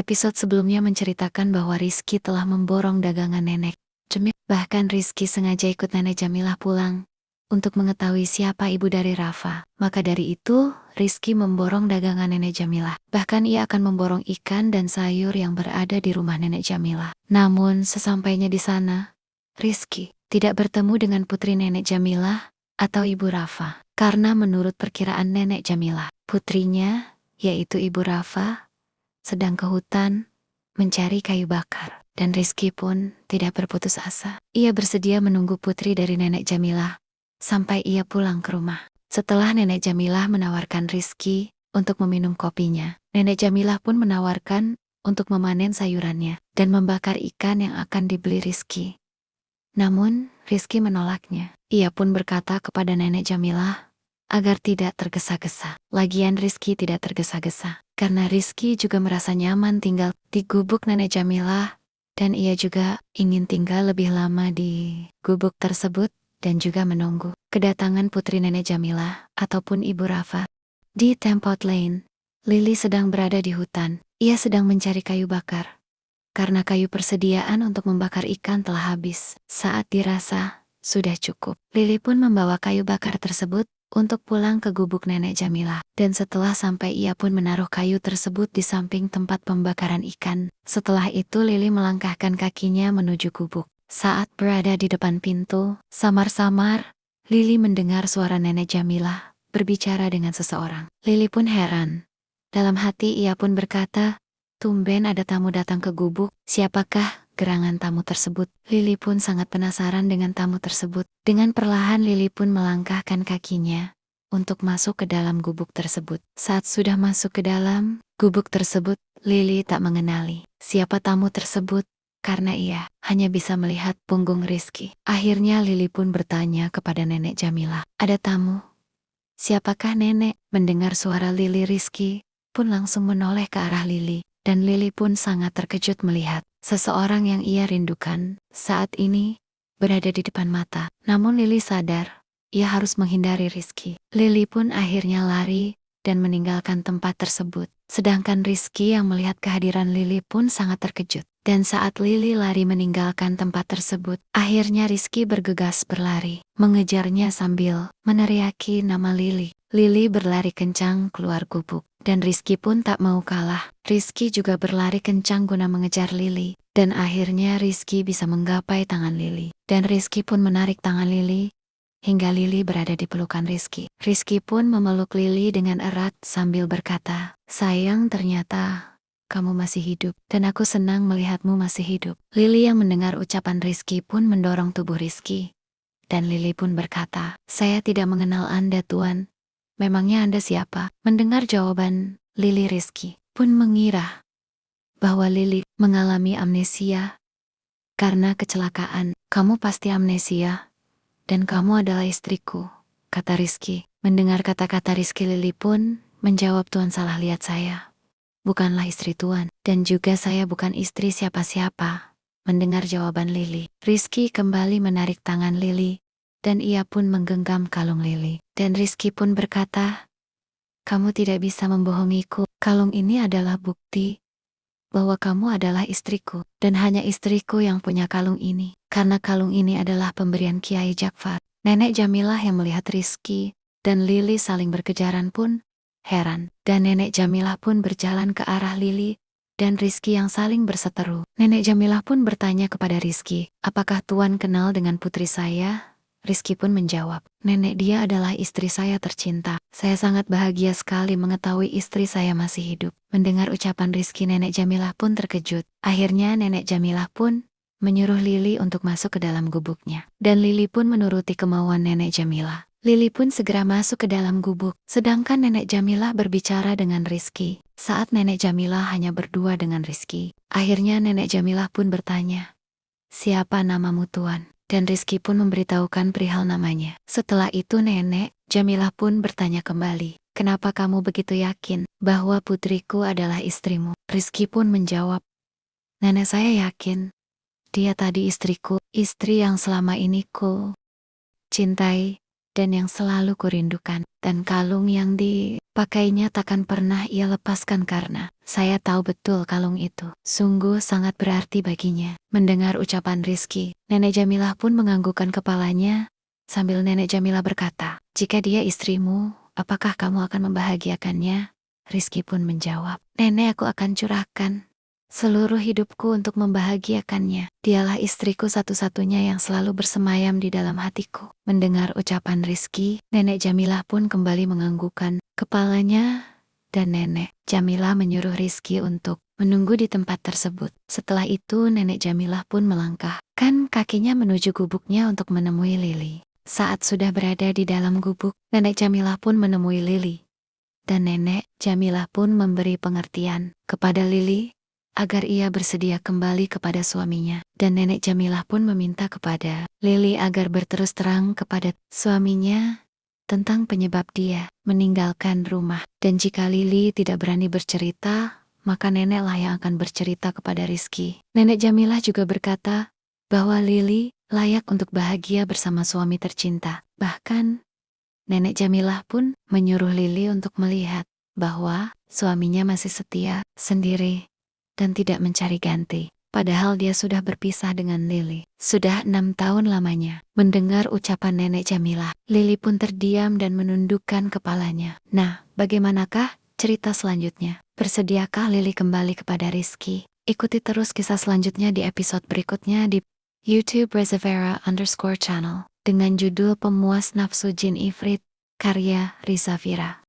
Episode sebelumnya menceritakan bahwa Rizky telah memborong dagangan nenek Jamil. Bahkan Rizky sengaja ikut nenek Jamilah pulang untuk mengetahui siapa ibu dari Rafa. Maka dari itu, Rizky memborong dagangan nenek Jamilah. Bahkan ia akan memborong ikan dan sayur yang berada di rumah nenek Jamilah. Namun, sesampainya di sana, Rizky tidak bertemu dengan putri nenek Jamilah atau ibu Rafa. Karena menurut perkiraan nenek Jamilah, putrinya, yaitu ibu Rafa, sedang ke hutan mencari kayu bakar. Dan Rizky pun tidak berputus asa. Ia bersedia menunggu putri dari nenek Jamilah sampai ia pulang ke rumah. Setelah nenek Jamilah menawarkan Rizky untuk meminum kopinya, nenek Jamilah pun menawarkan untuk memanen sayurannya dan membakar ikan yang akan dibeli Rizky. Namun, Rizky menolaknya. Ia pun berkata kepada nenek Jamilah agar tidak tergesa-gesa. Lagian Rizky tidak tergesa-gesa, karena Rizky juga merasa nyaman tinggal di gubuk nenek Jamilah, dan ia juga ingin tinggal lebih lama di gubuk tersebut, dan juga menunggu kedatangan putri nenek Jamilah ataupun ibu Rafa. Di Tempot Lane, Lily sedang berada di hutan. Ia sedang mencari kayu bakar, karena kayu persediaan untuk membakar ikan telah habis. Saat dirasa sudah cukup, Lily pun membawa kayu bakar tersebut untuk pulang ke gubuk nenek Jamilah. Dan setelah sampai ia pun menaruh kayu tersebut di samping tempat pembakaran ikan. Setelah itu Lily melangkahkan kakinya menuju gubuk. Saat berada di depan pintu, samar-samar, Lily mendengar suara nenek Jamilah berbicara dengan seseorang. Lily pun heran. Dalam hati ia pun berkata, tumben ada tamu datang ke gubuk, siapakah gerangan tamu tersebut? Lily pun sangat penasaran dengan tamu tersebut. Dengan perlahan Lily pun melangkahkan kakinya untuk masuk ke dalam gubuk tersebut. Saat sudah masuk ke dalam gubuk tersebut, Lily tak mengenali siapa tamu tersebut karena ia hanya bisa melihat punggung Rizky. Akhirnya Lily pun bertanya kepada nenek Jamilah, ada tamu? Siapakah nenek? Mendengar suara Lily, Rizky pun langsung menoleh ke arah Lily. Dan Lily pun sangat terkejut melihat seseorang yang ia rindukan saat ini berada di depan mata. Namun Lily sadar, ia harus menghindari Rizky. Lily pun akhirnya lari dan meninggalkan tempat tersebut. Sedangkan Rizky yang melihat kehadiran Lily pun sangat terkejut. Dan saat Lily lari meninggalkan tempat tersebut, akhirnya Rizky bergegas berlari, mengejarnya sambil meneriaki nama Lily. Lily berlari kencang keluar gubuk, dan Rizky pun tak mau kalah. Rizky juga berlari kencang guna mengejar Lily, dan akhirnya Rizky bisa menggapai tangan Lily. Dan Rizky pun menarik tangan Lily, hingga Lily berada di pelukan Rizky. Rizky pun memeluk Lily dengan erat sambil berkata, sayang, ternyata kamu masih hidup, dan aku senang melihatmu masih hidup. Lily yang mendengar ucapan Rizky pun mendorong tubuh Rizky. Dan Lily pun berkata, saya tidak mengenal Anda, Tuan. Memangnya Anda siapa? Mendengar jawaban Lily, Rizky pun mengira bahwa Lily mengalami amnesia karena kecelakaan. Kamu pasti amnesia, dan kamu adalah istriku, kata Rizky. Mendengar kata-kata Rizky, Lily pun menjawab, Tuan salah lihat saya. Bukanlah istri Tuan, dan juga saya bukan istri siapa-siapa. Mendengar jawaban Lily, Rizky kembali menarik tangan Lily, dan ia pun menggenggam kalung Lily. Dan Rizky pun berkata, kamu tidak bisa membohongiku. Kalung ini adalah bukti bahwa kamu adalah istriku, dan hanya istriku yang punya kalung ini. Karena kalung ini adalah pemberian Kiai Jakfar. Nenek Jamilah yang melihat Rizky dan Lily saling berkejaran pun heran, dan nenek Jamilah pun berjalan ke arah Lily dan Rizky yang saling berseteru. Nenek Jamilah pun bertanya kepada Rizky, apakah Tuan kenal dengan putri saya? Rizky pun menjawab, nenek, dia adalah istri saya tercinta. Saya sangat bahagia sekali mengetahui istri saya masih hidup. Mendengar ucapan Rizky, nenek Jamilah pun terkejut. Akhirnya nenek Jamilah pun menyuruh Lily untuk masuk ke dalam gubuknya. Dan Lily pun menuruti kemauan nenek Jamilah. Lily pun segera masuk ke dalam gubuk, sedangkan nenek Jamilah berbicara dengan Rizky. Saat nenek Jamilah hanya berdua dengan Rizky, akhirnya nenek Jamilah pun bertanya, siapa namamu, Tuan? Dan Rizky pun memberitahukan perihal namanya. Setelah itu nenek Jamilah pun bertanya kembali, kenapa kamu begitu yakin bahwa putriku adalah istrimu? Rizky pun menjawab, nenek, saya yakin dia tadi istriku, istri yang selama ini ku cintai. dan yang selalu kurindukan. Dan kalung yang dipakainya takkan pernah ia lepaskan karena saya tahu betul kalung itu sungguh sangat berarti baginya. Mendengar ucapan Rizky, Nenek Jamilah pun menganggukkan kepalanya sambil Nenek Jamilah berkata, "Jika dia istrimu, apakah kamu akan membahagiakannya?" Rizky pun menjawab, "Nenek, aku akan curahkan seluruh hidupku untuk membahagiakannya. Dialah istriku satu-satunya yang selalu bersemayam di dalam hatiku." Mendengar ucapan Rizky, Nenek Jamilah pun kembali menganggukkan kepalanya dan Nenek Jamilah menyuruh Rizky untuk menunggu di tempat tersebut. Setelah itu Nenek Jamilah pun melangkahkan kakinya menuju gubuknya untuk menemui Lili. Saat sudah berada di dalam gubuk, Nenek Jamilah pun menemui Lili. Dan Nenek Jamilah pun memberi pengertian kepada Lili agar ia bersedia kembali kepada suaminya. Dan Nenek Jamilah pun meminta kepada Lili agar berterus terang kepada suaminya tentang penyebab dia meninggalkan rumah. Dan jika Lili tidak berani bercerita, maka neneklah yang akan bercerita kepada Rizky. Nenek Jamilah juga berkata bahwa Lili layak untuk bahagia bersama suami tercinta. Bahkan Nenek Jamilah pun menyuruh Lili untuk melihat bahwa suaminya masih setia, sendiri, dan tidak mencari ganti. Padahal dia sudah berpisah dengan Lili. Sudah 6 tahun lamanya. Mendengar ucapan Nenek Jamilah, Lili pun terdiam dan menundukkan kepalanya. Nah, bagaimanakah cerita selanjutnya? Bersediakah Lili kembali kepada Rizky? Ikuti terus kisah selanjutnya di episode berikutnya di YouTube Rezavera_channel dengan judul Pemuas Nafsu Jin Ifrit, karya Riza Fira.